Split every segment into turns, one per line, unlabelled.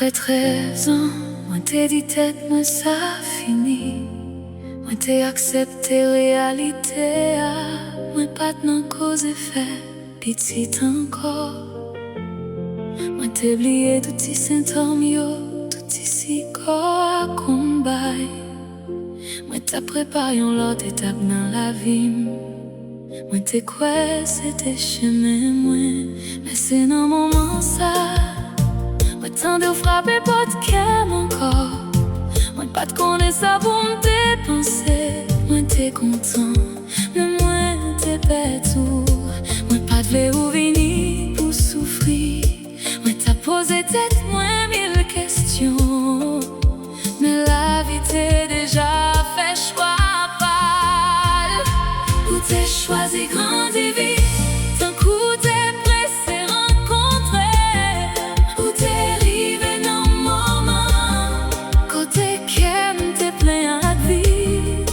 Après 13 ans, moi t'ai dit tête, moi ça fini. Moi t'ai accepté réalité, moi pas de cause et fait, petite encore. Moi t'ai oublié tout ces symptômes, yo, tout ici corps à combat. Moi t'as préparé une autre étape dans la vie. Moi t'ai quoi, c'était chemin, moi, mais c'est dans le moment ça. Moi t'en de frapper pas de cœur encore. Moi pas de connaître ça pour me dépenser. Moi t'es content, mais moi t'es bête tout. Moi pas de où venir pour souffrir. Moi t'as posé tête, moi mille questions. Mais la vie t'est déjà fait choix pas. Où t'es choisi grandir vite. D'un coup t'es pressé rencontrer. Où t'es arrivé dans le moment. Côté qu'aime t'es plein à vie.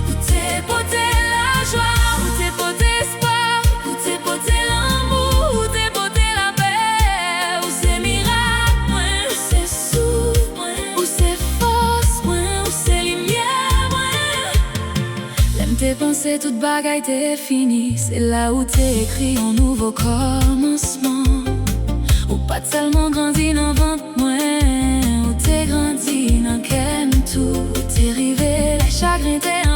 Où t'es porté la joie. Où t'es porté espoir. Où t'es porté l'amour. Où t'es porté la paix. Où c'est miracle, où c'est souffle, où c'est force, où c'est lumière. L'aime tes pensées, toute bagaille t'est finie. C'est là où t'es écrit un nouveau commencement. Où pas seulement grandi dans le ventre, où t'es grandi dans qu'aime tout. Où t'es rivé, les chagrins t'es